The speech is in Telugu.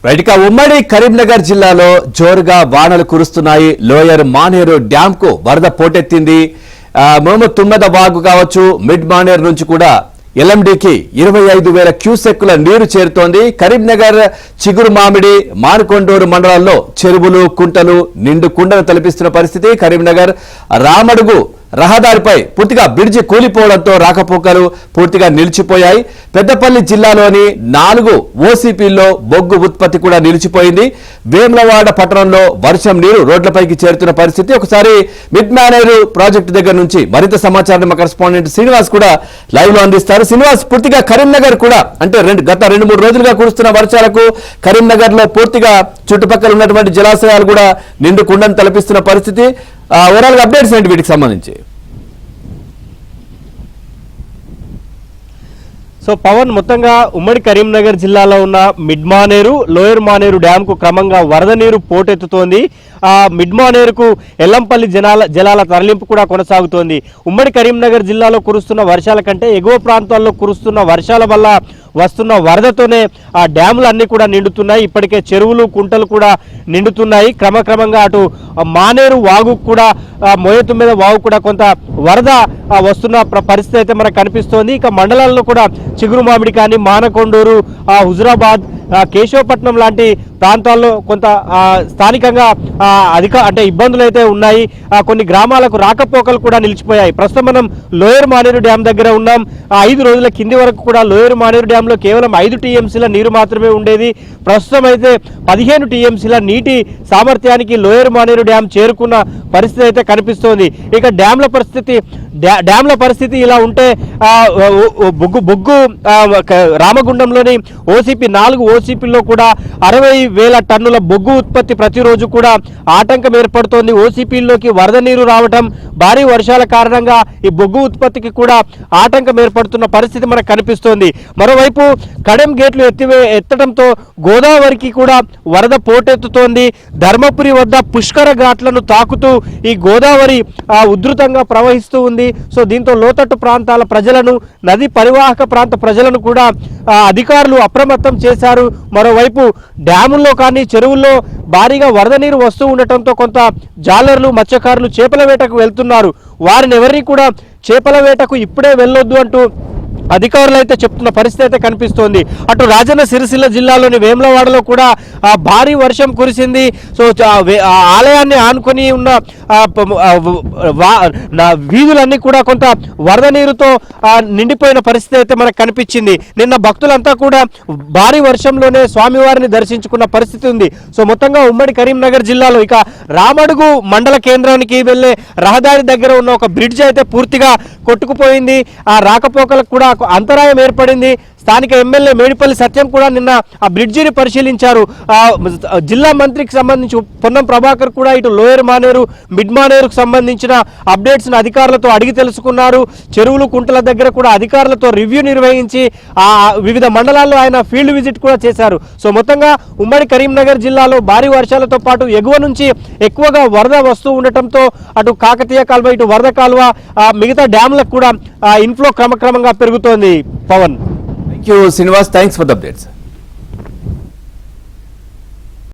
రైట్ గా ఉమ్మడి కరీంనగర్ జిల్లాలో జోరుగా వానలు కురుస్తున్నాయి. లోయర్ మానేరు డ్యామ్ కు వరద పోటెత్తింది. మహమ్మద్ తుమ్మద వాగు కావచ్చు, మిడ్ మానేరు నుంచి కూడా ఎల్ఎండికి 25,000 క్యూసెక్కుల నీరు చేరుతోంది. కరీంనగర్, చిగురు మామిడి, మానకొండూరు మండలాల్లో చెరువులు, కుంటలు నిండు కుండలు తలపిస్తున్న పరిస్థితి. కరీంనగర్ రామడుగు రహదారిపై పూర్తిగా బ్రిడ్జి కూలిపోవడంతో రాకపోకలు పూర్తిగా నిలిచిపోయాయి. పెద్దపల్లి జిల్లాలోని 4 ఓసీపీల్లో బొగ్గు ఉత్పత్తి కూడా నిలిచిపోయింది. వేములవాడ పట్టణంలో వర్షం నీరు రోడ్లపైకి చేరుతున్న పరిస్థితి. ఒకసారి మిడ్ మానేరు ప్రాజెక్టు దగ్గర నుంచి మరింత సమాచారం మా కరెస్పాండెంట్ శ్రీనివాస్ కూడా లైవ్ లో అందిస్తారు. శ్రీనివాస్, పూర్తిగా కరీంనగర్ కూడా అంటే గత 2-3 రోజులుగా కురుస్తున్న వర్షాలకు కరీంనగర్ లో పూర్తిగా చుట్టుపక్కల ఉన్నటువంటి జలాశయాలు కూడా నిండు కుండను తలపిస్తున్న పరిస్థితి. ఓవరాల్ గా అప్డేట్స్ ఏంటి వీటికి సంబంధించి? సో పవన్, మొత్తంగా ఉమ్మడి కరీంనగర్ జిల్లాలో ఉన్న mid Maneru, lower Maneru dam కు క్రమంగా వరద నీరు పోటెత్తుతోంది. మిడ్ మానేరుకు ఎల్లంపల్లి జలాల తరలింపు కూడా కొనసాగుతోంది. ఉమ్మడి కరీంనగర్ జిల్లాలో కురుస్తున్న వర్షాల కంటే ఎగువ ప్రాంతాల్లో కురుస్తున్న వర్షాల వల్ల వస్తున్న వరదతోనే ఆ డ్యాములు అన్నీ కూడా నిండుతున్నాయి. ఇప్పటికే చెరువులు, కుంటలు కూడా నిండుతున్నాయి. క్రమక్రమంగా అటు మానేరు వాగు కూడా, మోయతుమ్మెద వాగు కూడా కొంత వరద వస్తున్న పరిస్థితి అయితే మనకు కనిపిస్తోంది. ఇక మండలాల్లో కూడా చిగురు మామిడి కానీ, మానకొండూరు, హుజురాబాద్, కేశవపట్నం లాంటి ప్రాంతాల్లో కొంత స్థానికంగా అంటే ఇబ్బందులు అయితే ఉన్నాయి. కొన్ని గ్రామాలకు రాకపోకలు కూడా నిలిచిపోయాయి. ప్రస్తుతం మనం లోయర్ మానేరు డ్యామ్ దగ్గర ఉన్నాం. 5 రోజుల కింది వరకు కూడా లోయర్ మానేరు డ్యాంలో కేవలం 5 టీఎంసీల నీరు మాత్రమే ఉండేది. ప్రస్తుతం అయితే 15 టీఎంసీల నీటి సామర్థ్యానికి లోయర్ మానేరు డ్యామ్ చేరుకున్న పరిస్థితి అయితే కనిపిస్తోంది. ఇక డ్యాంల పరిస్థితి ఇలా ఉంటే బొగ్గు రామగుండంలోని ఓసీపీ 4 ఓసీపీల్లో కూడా 60,000 టన్నుల బొగ్గు ఉత్పత్తి ప్రతిరోజు కూడా ఆటంకం ఏర్పడుతోంది. ఓసీపీల్లోకి వరద నీరు రావటం, భారీ వర్షాల కారణంగా ఈ బొగ్గు ఉత్పత్తికి కూడా ఆటంకం ఏర్పడుతున్న పరిస్థితి మనకు కనిపిస్తోంది. మరోవైపు కడెం గేట్లు ఎత్తడంతో గోదావరికి కూడా వరద పోటెత్తుతోంది. ధర్మపురి వద్ద పుష్కర ఘాట్లను తాకుతూ ఈ గోదావరి ఉధృతంగా ప్రవహిస్తూ ఉంది. సో దీంతో లోతట్టు ప్రాంతాల ప్రజలను, నది పరివాహక ప్రాంత ప్రజలను కూడా అధికారులు అప్రమత్తం చేశారు. మరోవైపు డ్యాముల్లో కానీ, చెరువుల్లో భారీగా వరద నీరు వస్తూ ఉండటంతో కొంత జాలర్లు, మత్స్యకారులు చేపల వేటకు వెళ్తున్నారు. వారిని ఎవరిని కూడా చేపల వేటకు ఇప్పుడే వెళ్ళొద్దు అంటూ అధికారులు అయితే చెప్తున్న పరిస్థితి అయితే కనిపిస్తోంది. అటు రాజన్న సిరిసిల్ల జిల్లాలోని వేములవాడలో కూడా భారీ వర్షం కురిసింది. సో ఆలయాన్ని ఆనుకొని ఉన్న వీధులన్నీ కూడా కొంత వరద నీరుతో నిండిపోయిన పరిస్థితి అయితే మనకు కనిపించింది. నిన్న భక్తులంతా కూడా భారీ వర్షంలోనే స్వామివారిని దర్శించుకున్న పరిస్థితి ఉంది. సో మొత్తంగా ఉమ్మడి కరీంనగర్ జిల్లాలో ఇక రామడుగు మండల కేంద్రానికి వెళ్లే రహదారి దగ్గర ఉన్న ఒక బ్రిడ్జ్ అయితే పూర్తిగా కొట్టుకుపోయింది. ఆ రాకపోకలకు కూడా అంతరాయం ఏర్పడింది. స్థానిక ఎమ్మెల్యే మేడిపల్లి సత్యం కూడా నిన్న ఆ బ్రిడ్జిని పరిశీలించారు. జిల్లా మంత్రికి సంబంధించి పొన్నం ప్రభాకర్ కూడా ఇటు లోయర్ మానేరు, మిడ్ మానేరుకు సంబంధించిన అప్డేట్స్ను అధికారులతో అడిగి తెలుసుకున్నారు. చెరువులు, కుంటల దగ్గర కూడా అధికారులతో రివ్యూ నిర్వహించి వివిధ మండలాల్లో ఆయన ఫీల్డ్ విజిట్ కూడా చేశారు. సో మొత్తంగా ఉమ్మడి కరీంనగర్ జిల్లాలో భారీ వర్షాలతో పాటు ఎగువ నుంచి ఎక్కువగా వరద వస్తూ ఉండటంతో అటు కాకతీయ కాలువ, ఇటు వరద కాలువ, మిగతా డ్యామ్లకు కూడా ఇన్ఫ్లో క్రమక్రమంగా పెరుగుతోంది. Pavan, thank you Srinivas, thanks for the updates.